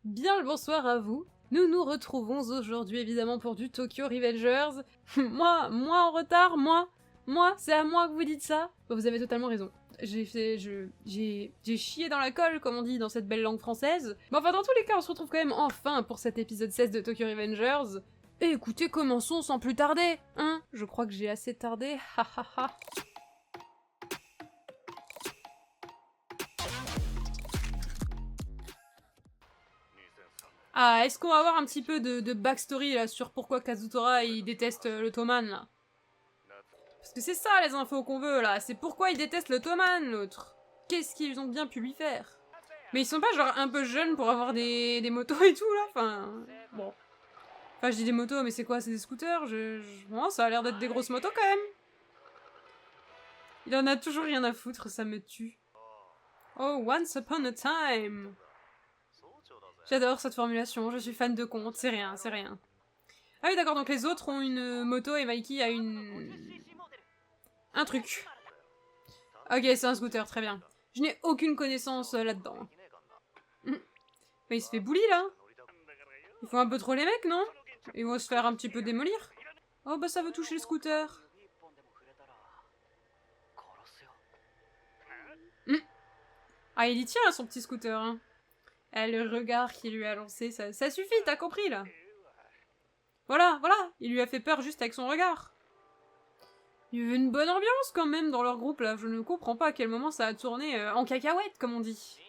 Bien le bonsoir à vous. Nous nous retrouvons aujourd'hui évidemment pour du Tokyo Revengers. moi en retard, moi, c'est à moi que vous dites ça. Bah, vous avez totalement raison. J'ai chié dans la colle, comme on dit dans cette belle langue française. Mais enfin, dans tous les cas, on se retrouve quand même enfin pour cet épisode 16 de Tokyo Revengers. Et écoutez, commençons sans plus tarder, hein. Je crois que j'ai assez tardé, ha ha ha. Ah, est-ce qu'on va avoir un petit peu de backstory là sur pourquoi Kazutora il déteste le Toman là? Parce que c'est ça les infos qu'on veut là, c'est pourquoi il déteste le Toman l'autre. Qu'est-ce qu'ils ont bien pu lui faire? Mais ils sont pas genre un peu jeunes pour avoir des motos et tout là? Enfin, bon. Enfin je dis des motos mais c'est quoi? C'est des scooters? Bon, ça a l'air d'être des grosses motos quand même. Il en a toujours rien à foutre, ça me tue. Oh, once upon a time. J'adore cette formulation, je suis fan de contes, c'est rien, c'est rien. Ah oui d'accord, donc les autres ont une moto et Mikey a un truc. Ok, c'est un scooter, très bien. Je n'ai aucune connaissance là-dedans. Mais il se fait bully là. Il faut un peu trop les mecs, non? Ils vont se faire un petit peu démolir. Oh bah ça veut toucher le scooter. Ah il y tient à son petit scooter, hein. Eh, le regard qu'il lui a lancé, ça suffit, t'as compris là. Voilà, il lui a fait peur juste avec son regard. Il y avait une bonne ambiance quand même dans leur groupe là, je ne comprends pas à quel moment ça a tourné en cacahuète comme on dit.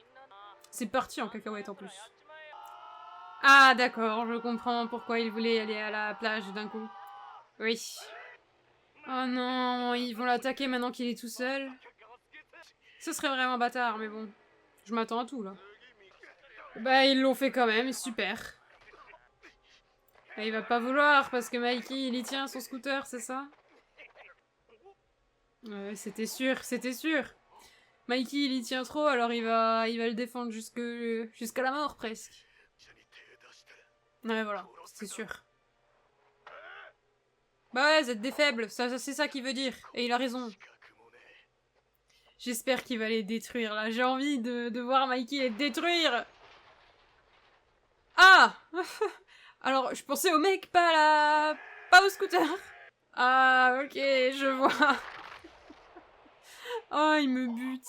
C'est parti en cacahuète en plus. Ah d'accord, je comprends pourquoi il voulait aller à la plage d'un coup. Oui. Oh non, ils vont l'attaquer maintenant qu'il est tout seul. Ce serait vraiment bâtard, mais bon. Je m'attends à tout là. Bah ils l'ont fait quand même, super. Et il va pas vouloir parce que Mikey il y tient son scooter, c'est ça? Ouais, c'était sûr, c'était sûr. Mikey il y tient trop, alors il va le défendre jusqu'à la mort presque. Ouais voilà, c'est sûr. Bah ouais, vous êtes des faibles, ça c'est ça qu'il veut dire. Et il a raison. J'espère qu'il va les détruire là, j'ai envie de voir Mikey les détruire. Ah. Alors je pensais au mec, pas au scooter. Ah ok, je vois. Oh il me bute.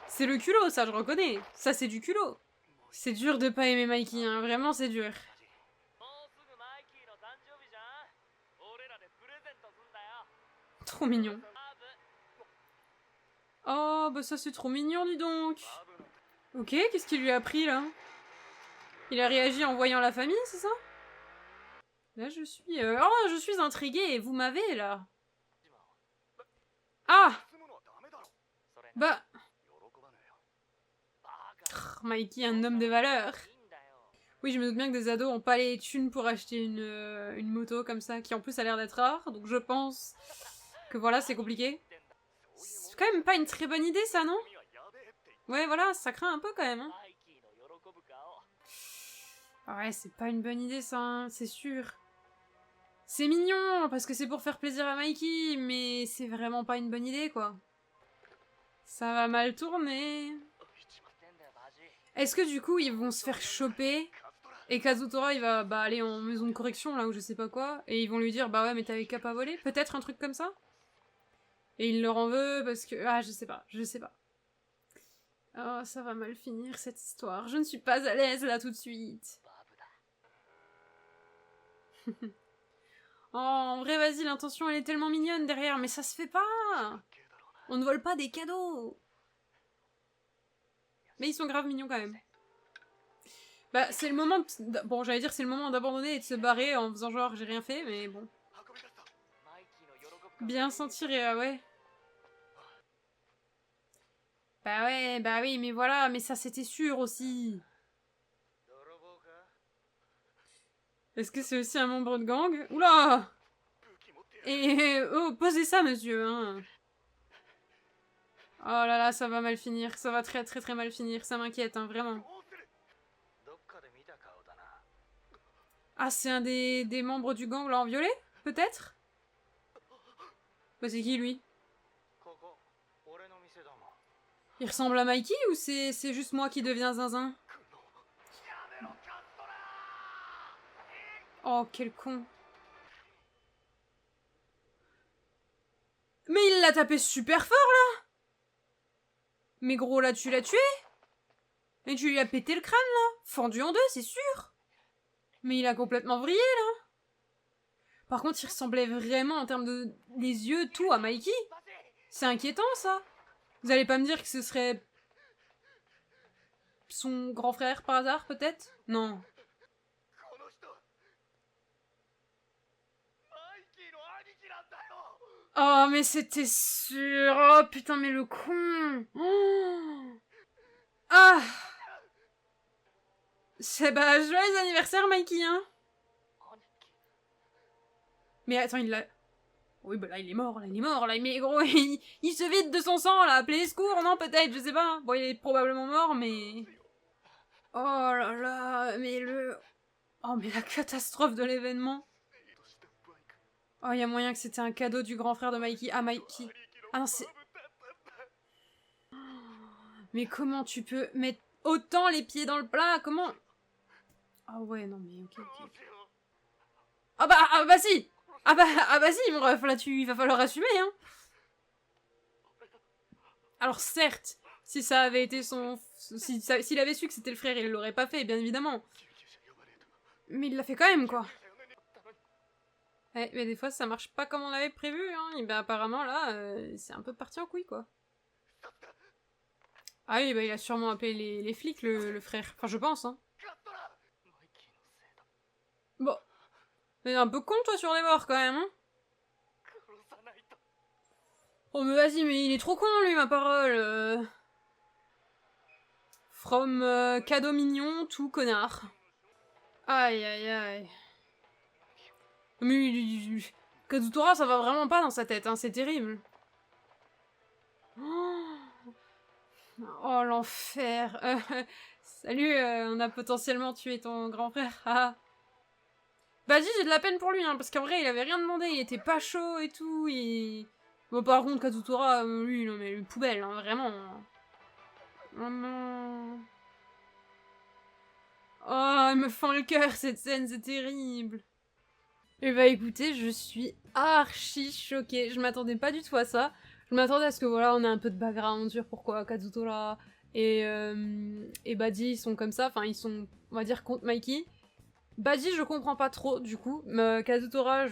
C'est le culot ça, je reconnais. Ça c'est du culot. C'est dur de pas aimer Mikey, hein, vraiment c'est dur. Trop mignon. Oh, bah ça c'est trop mignon, dis donc. Ok, qu'est-ce qu'il lui a pris, là? Il a réagi en voyant la famille, c'est ça? Là, je suis... Oh, je suis intriguée, vous m'avez, là. Ah! Bah... Mikey, un homme de valeur. Oui, je me doute bien que des ados ont pas les thunes pour acheter une moto comme ça, qui en plus a l'air d'être rare, donc je pense que voilà, c'est compliqué. C'est quand même pas une très bonne idée, ça, non? Ouais, voilà, ça craint un peu quand même, hein. Ouais, c'est pas une bonne idée, ça, hein, c'est sûr. C'est mignon, parce que c'est pour faire plaisir à Mikey, mais c'est vraiment pas une bonne idée, quoi. Ça va mal tourner. Est-ce que du coup, ils vont se faire choper et Kazutora, il va aller en maison de correction, là, ou je sais pas quoi, et ils vont lui dire, bah ouais, mais t'avais qu'à pas voler? Peut-être un truc comme ça? Et il leur en veut parce que... Ah, je sais pas. Oh, ça va mal finir, cette histoire. Je ne suis pas à l'aise, là, tout de suite. Oh, en vrai, vas-y, l'intention, elle est tellement mignonne derrière, mais ça se fait pas. On ne vole pas des cadeaux. Mais ils sont grave mignons quand même. Bah, c'est le moment... Bon, j'allais dire c'est le moment d'abandonner et de se barrer en faisant genre j'ai rien fait, mais bon. Bien sentir et ouais. Bah ouais, bah oui, mais voilà, mais ça c'était sûr aussi. Est-ce que c'est aussi un membre de gang? Oula! Et oh, posez ça, monsieur, hein. Oh là là, ça va mal finir, ça va très très très mal finir, ça m'inquiète, hein, vraiment. Ah, c'est un des membres du gang là en violet? Peut-être? Bah c'est qui lui? Il ressemble à Mikey ou c'est juste moi qui deviens zinzin? Oh, quel con. Mais il l'a tapé super fort, là. Mais gros, là, tu l'as tué. Et tu lui as pété le crâne, là. Fendu en deux, c'est sûr. Mais il a complètement vrillé, là. Par contre, il ressemblait vraiment, en termes de... les yeux, tout, à Mikey. C'est inquiétant, ça. Vous allez pas me dire que ce serait... son grand frère, par hasard, peut-être? Non. Oh, mais c'était sûr. Oh, putain, mais le con. Oh. Ah. C'est bah, joyeux anniversaire, Mikey, hein. Mais attends, il l'a... Oui, bah là, il est mort, là, mais gros, il se vide de son sang, là, appelez les secours, non, peut-être, je sais pas. Bon, il est probablement mort, mais... Oh là là, mais le... Oh, mais la catastrophe de l'événement. Oh, il y a moyen que c'était un cadeau du grand frère de Mikey. Ah, Mikey. Ah non, c'est... Mais comment tu peux mettre autant les pieds dans le plat? Comment... Ah ouais, non, mais ok. Ah bah si. Ah bah si, mon ref, là, il va falloir assumer, hein. Alors certes, si ça avait été son... S'il avait su que c'était le frère, il l'aurait pas fait, bien évidemment. Mais il l'a fait quand même, quoi. Mais des fois, ça marche pas comme on avait prévu, hein. Et ben apparemment, là, c'est un peu parti en couille, quoi. Ah oui, bah il a sûrement appelé les flics, le frère. Enfin, je pense, hein. Bon. Mais un peu con, toi, sur les bords, quand même, hein. Oh, mais vas-y, mais il est trop con, lui, ma parole. From cadeau mignon, tout connard. Aïe, aïe, aïe. Mais Kazutora, ça va vraiment pas dans sa tête, hein, c'est terrible. Oh, l'enfer. Salut, on a potentiellement tué ton grand frère. Ah. Bah, j'ai de la peine pour lui, hein, parce qu'en vrai, il avait rien demandé, il était pas chaud et tout, Bon, par contre, Kazutora, lui, non, mais poubelle, hein, vraiment. Oh non. Oh, elle me fend le cœur, cette scène, c'est terrible. Et bah écoutez, je suis archi choquée. Je m'attendais pas du tout à ça. Je m'attendais à ce que voilà, on ait un peu de background sur pourquoi Kazutora et Baddy sont comme ça. Enfin, ils sont, on va dire, contre Mikey. Baddy, je comprends pas trop, du coup. Mais Kazutora,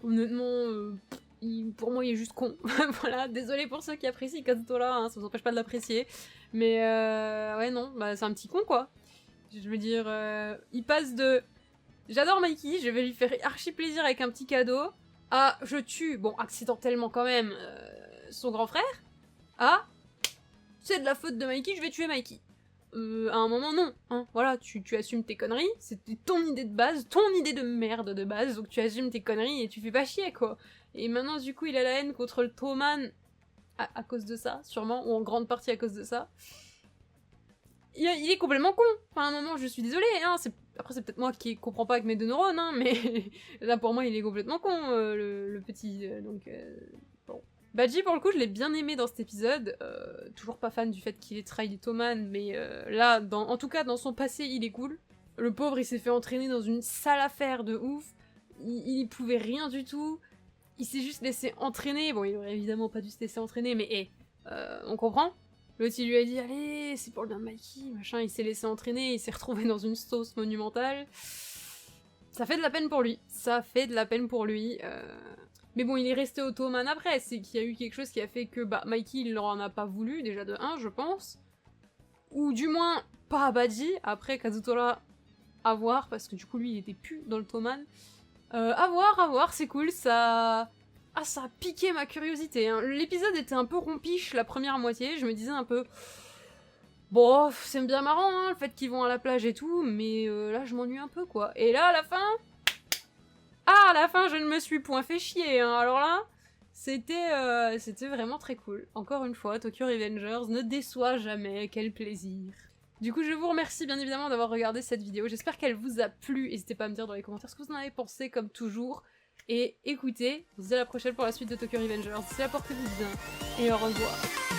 honnêtement, pour moi, il est juste con. Voilà, désolé pour ceux qui apprécient Kazutora, hein, ça vous empêche pas de l'apprécier. Mais ouais, non, bah c'est un petit con, quoi. Je veux dire, il passe de... J'adore Mikey, je vais lui faire archi plaisir avec un petit cadeau. Ah, je tue, bon, accidentellement quand même, son grand frère. Ah, c'est de la faute de Mikey, je vais tuer Mikey. À un moment, non, hein, voilà, tu assumes tes conneries, c'était ton idée de base, ton idée de merde de base, donc tu assumes tes conneries et tu fais pas chier, quoi. Et maintenant, du coup, il a la haine contre le Toman à cause de ça, sûrement, ou en grande partie à cause de ça. Il est complètement con. Enfin, à un moment, je suis désolée, hein, après, c'est peut-être moi qui comprends pas avec mes deux neurones, hein, mais là, pour moi, il est complètement con, le petit, donc... Bon. Badgy, pour le coup, je l'ai bien aimé dans cet épisode, toujours pas fan du fait qu'il ait trahi Toman, mais là, en tout cas, dans son passé, il est cool. Le pauvre, il s'est fait entraîner dans une sale affaire de ouf, il pouvait rien du tout, il s'est juste laissé entraîner, bon, il aurait évidemment pas dû se laisser entraîner, mais on comprend. L'autre, il lui a dit, allez, c'est pour le bien de Mikey, machin, il s'est laissé entraîner, il s'est retrouvé dans une sauce monumentale. Ça fait de la peine pour lui, ça fait de la peine pour lui. Mais bon, il est resté au Toman après, c'est qu'il y a eu quelque chose qui a fait que, bah, Mikey, il leur en a pas voulu, déjà de 1, je pense. Ou du moins, pas à Badgy, après Kazutora, à voir, parce que du coup, lui, il était plus dans le Toman. À voir, c'est cool, ça... Ah, ça a piqué ma curiosité, hein. L'épisode était un peu rompiche la première moitié, je me disais un peu... Bon, c'est bien marrant, hein, le fait qu'ils vont à la plage et tout, mais là, je m'ennuie un peu, quoi. Et là, à la fin... Ah, à la fin, je ne me suis point fait chier, hein. Alors là, c'était vraiment très cool. Encore une fois, Tokyo Revengers ne déçoit jamais, quel plaisir. Du coup, je vous remercie bien évidemment d'avoir regardé cette vidéo, j'espère qu'elle vous a plu, n'hésitez pas à me dire dans les commentaires ce que vous en avez pensé, comme toujours. Et écoutez, on se dit à la prochaine pour la suite de Tokyo Revengers. D'ici là, portez-vous bien et au revoir.